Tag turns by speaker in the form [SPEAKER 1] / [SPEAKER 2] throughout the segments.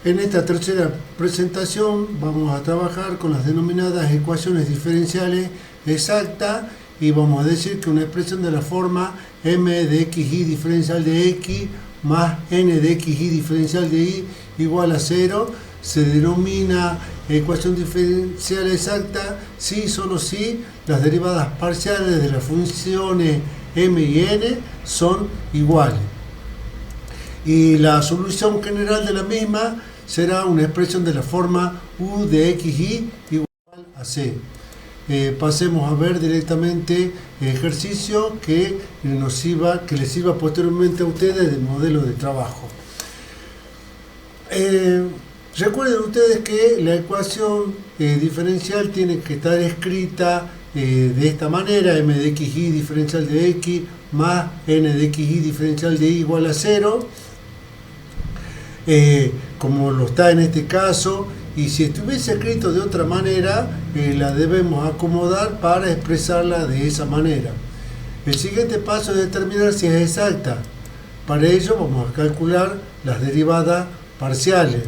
[SPEAKER 1] En esta tercera presentación vamos a trabajar con las denominadas ecuaciones diferenciales exactas y vamos a decir que una expresión de la forma m de xy diferencial de x más n de xy diferencial de y igual a 0 se denomina ecuación diferencial exacta si y solo si las derivadas parciales de las funciones m y n son iguales. Y la solución general de la misma será una expresión de la forma u de xy igual a c. Pasemos a ver directamente el ejercicio que les sirva posteriormente a ustedes de modelo de trabajo. Recuerden ustedes que la ecuación diferencial tiene que estar escrita de esta manera: m de xy diferencial de x más n de xy diferencial de y igual a 0, como lo está en este caso, y si estuviese escrito de otra manera la debemos acomodar para expresarla de esa manera. El siguiente paso es determinar si es exacta. Para ello vamos a calcular las derivadas parciales.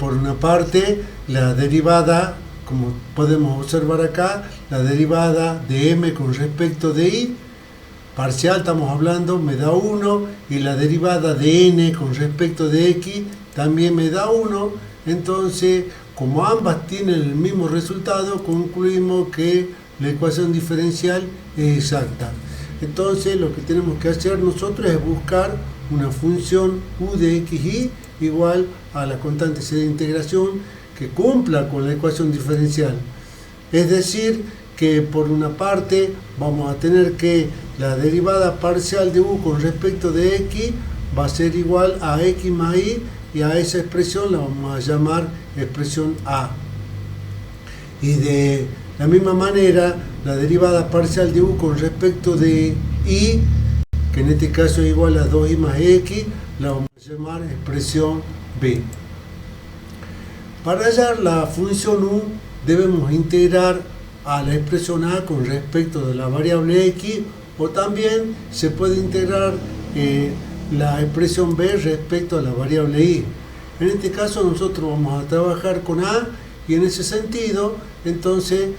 [SPEAKER 1] Por una parte, la derivada, como podemos observar acá, la derivada de m con respecto de y parcial, estamos hablando, me da 1, y la derivada de n con respecto de x también me da 1. Entonces, como ambas tienen el mismo resultado, concluimos que la ecuación diferencial es exacta. Entonces, lo que tenemos que hacer nosotros es buscar una función u de xy igual a la constante c de integración que cumpla con la ecuación diferencial. Es decir, que por una parte vamos a tener que la derivada parcial de u con respecto de x va a ser igual a x más y, y a esa expresión la vamos a llamar expresión a. Y de la misma manera, la derivada parcial de u con respecto de y, que en este caso es igual a 2y más x, la vamos a llamar expresión b. Para hallar la función u debemos integrar a la expresión a con respecto de la variable x, o también se puede integrar la expresión b respecto a la variable y. En este caso nosotros vamos a trabajar con a, y en ese sentido entonces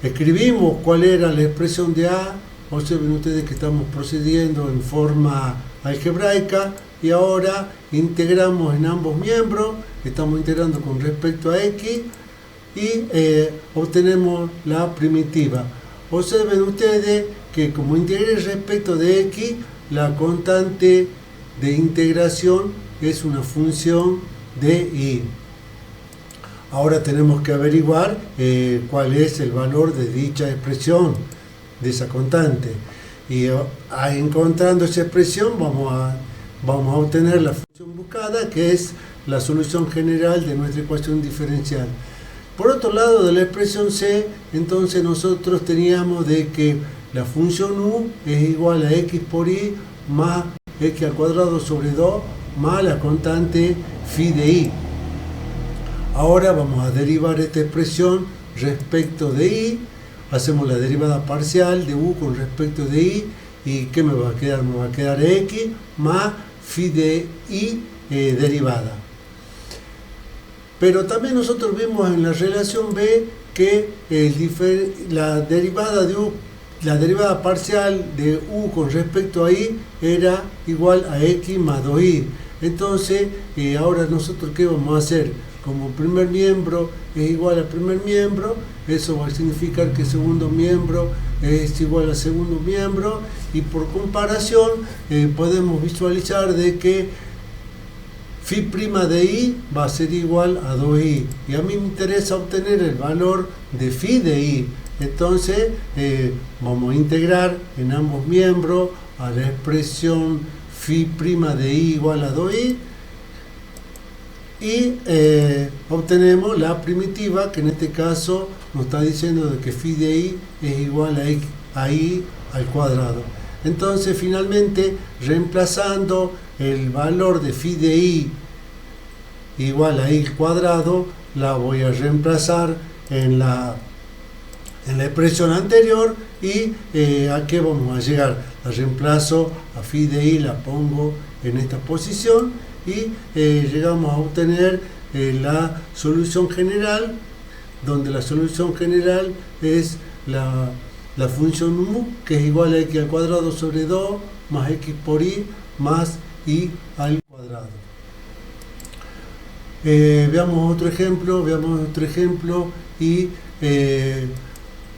[SPEAKER 1] escribimos cuál era la expresión de a. Observen ustedes que estamos procediendo en forma algebraica y ahora integramos en ambos miembros, estamos integrando con respecto a x y obtenemos la primitiva. Observen ustedes que como integré respecto de x, la constante de integración es una función de y. Ahora tenemos que averiguar cuál es el valor de dicha expresión, de esa constante. Y encontrando esa expresión vamos a obtener la función buscada, que es la solución general de nuestra ecuación diferencial. Por otro lado, de la expresión c, entonces nosotros teníamos de que la función u es igual a x por y más x al cuadrado sobre 2 más la constante phi de y. Ahora vamos a derivar esta expresión respecto de y. Hacemos la derivada parcial de u con respecto de y. ¿Y qué me va a quedar? Me va a quedar x más phi de y derivada. Pero también nosotros vimos en la relación b que la derivada parcial de u con respecto a y era igual a x más 2y. Entonces, ahora nosotros ¿qué vamos a hacer? Como primer miembro es igual al primer miembro, eso va a significar que segundo miembro es igual al segundo miembro, y por comparación podemos visualizar de que phi' de y va a ser igual a 2y, y a mí me interesa obtener el valor de phi de y. Entonces vamos a integrar en ambos miembros a la expresión phi' de y igual a 2y, y obtenemos la primitiva, que en este caso nos está diciendo de que phi de y es igual a y al cuadrado. Entonces finalmente, reemplazando el valor de phi de y igual a y al cuadrado, la voy a reemplazar en la expresión anterior, ¿Y a qué vamos a llegar? La reemplazo a phi de i, la pongo en esta posición y llegamos a obtener la solución general, donde la solución general es la función u, que es igual a x al cuadrado sobre 2 más x por i más i al cuadrado. Veamos otro ejemplo y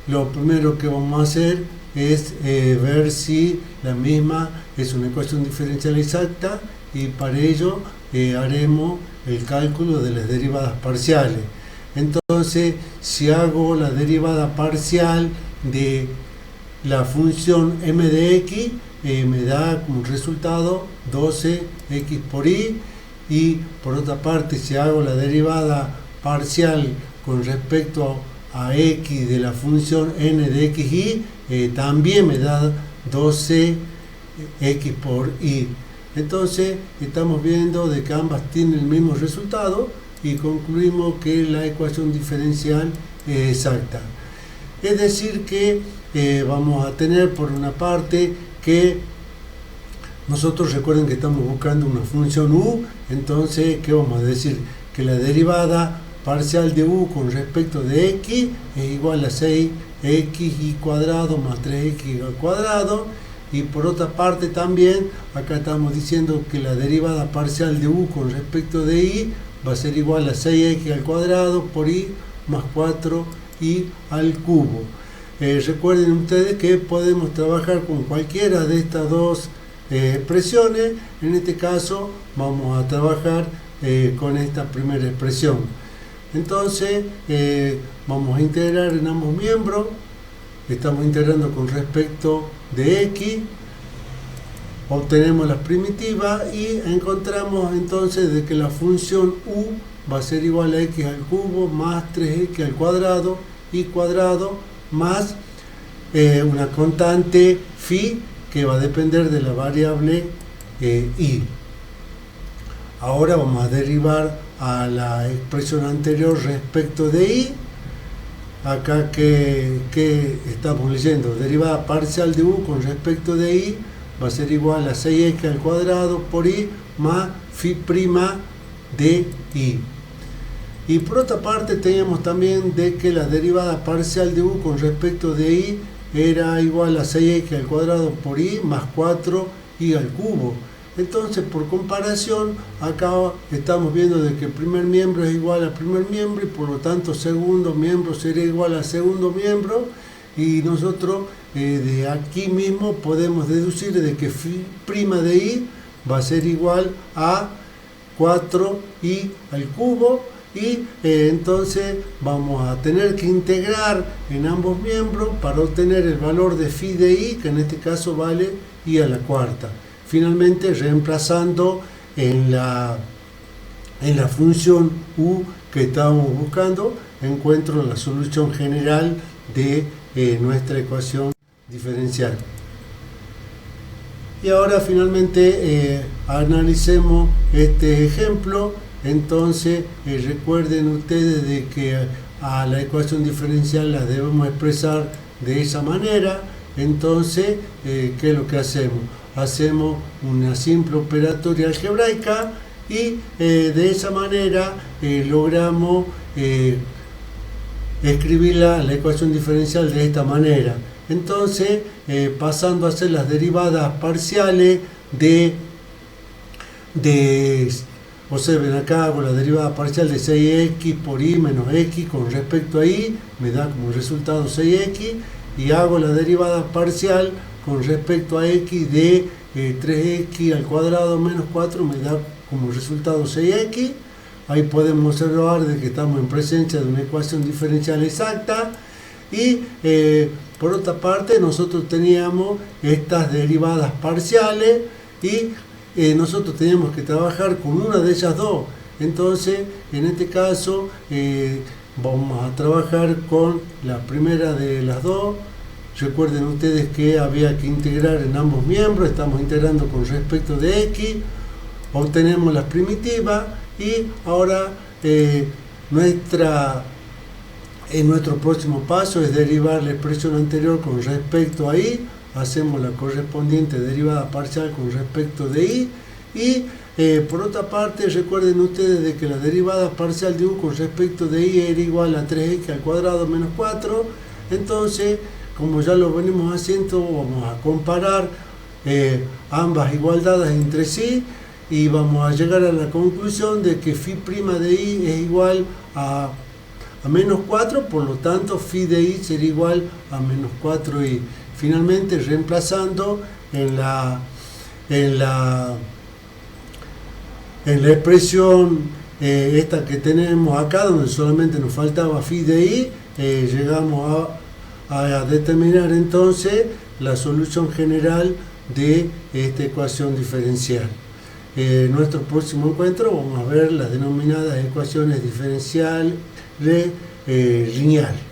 [SPEAKER 1] lo primero que vamos a hacer es ver si la misma es una ecuación diferencial exacta, y para ello haremos el cálculo de las derivadas parciales. Entonces, si hago la derivada parcial de la función m de x, me da como resultado 12x por i, y por otra parte, si hago la derivada parcial con respecto a x de la función n de xy, también me da 12x por i. Entonces estamos viendo de que ambas tienen el mismo resultado y concluimos que la ecuación diferencial es exacta. Es decir que vamos a tener por una parte que nosotros, recuerden que estamos buscando una función u, entonces ¿qué vamos a decir? Que la derivada parcial de u con respecto de x es igual a 6xy cuadrado más 3x al cuadrado. Y por otra parte también, acá estamos diciendo que la derivada parcial de u con respecto de i va a ser igual a 6x al cuadrado por i más 4i al cubo. Recuerden ustedes que podemos trabajar con cualquiera de estas dos expresiones. En este caso vamos a trabajar con esta primera expresión. Entonces vamos a integrar en ambos miembros. Estamos integrando con respecto de x, obtenemos las primitivas y encontramos entonces de que la función u va a ser igual a x al cubo más 3x al cuadrado y cuadrado más una constante phi que va a depender de la variable i. Ahora vamos a derivar a la expresión anterior respecto de i. Acá que estamos leyendo, derivada parcial de u con respecto de i va a ser igual a 6x al cuadrado por i más phi prima de i. Y por otra parte teníamos también de que la derivada parcial de u con respecto de i era igual a 6x al cuadrado por i más 4i al cubo. Entonces, por comparación, acá estamos viendo de que el primer miembro es igual al primer miembro y por lo tanto segundo miembro sería igual al segundo miembro, y nosotros de aquí mismo podemos deducir de que phi prima de i va a ser igual a 4i al cubo, y entonces vamos a tener que integrar en ambos miembros para obtener el valor de phi de i, que en este caso vale i a la cuarta. Finalmente, reemplazando en la función u que estábamos buscando, encuentro la solución general de nuestra ecuación diferencial. Y ahora finalmente analicemos este ejemplo. Entonces recuerden ustedes de que a la ecuación diferencial la debemos expresar de esa manera. Entonces, ¿qué es lo que hacemos? Hacemos una simple operatoria algebraica y de esa manera logramos escribir la ecuación diferencial de esta manera. Entonces, pasando a hacer las derivadas parciales observen acá, hago la derivada parcial de 6x por i menos x con respecto a i, me da como resultado 6x, y hago la derivada parcial con respecto a x de 3x al cuadrado menos 4, me da como resultado 6x. Ahí podemos observar de que estamos en presencia de una ecuación diferencial exacta. Y por otra parte nosotros teníamos estas derivadas parciales y nosotros teníamos que trabajar con una de ellas dos. Entonces en este caso vamos a trabajar con la primera de las dos. Recuerden ustedes que había que integrar en ambos miembros, estamos integrando con respecto de x, obtenemos las primitivas y ahora nuestra En nuestro próximo paso es derivar la expresión anterior con respecto a y, hacemos la correspondiente derivada parcial con respecto de y, y por otra parte recuerden ustedes de que la derivada parcial de u con respecto de y era igual a 3x al cuadrado menos 4, entonces como ya lo venimos haciendo vamos a comparar ambas igualdades entre sí y vamos a llegar a la conclusión de que phi' de i es igual a menos 4, por lo tanto phi de i será igual a menos 4i. Finalmente, reemplazando en la expresión esta que tenemos acá, donde solamente nos faltaba phi de i, llegamos a determinar entonces la solución general de esta ecuación diferencial. En nuestro próximo encuentro vamos a ver las denominadas ecuaciones diferenciales lineales.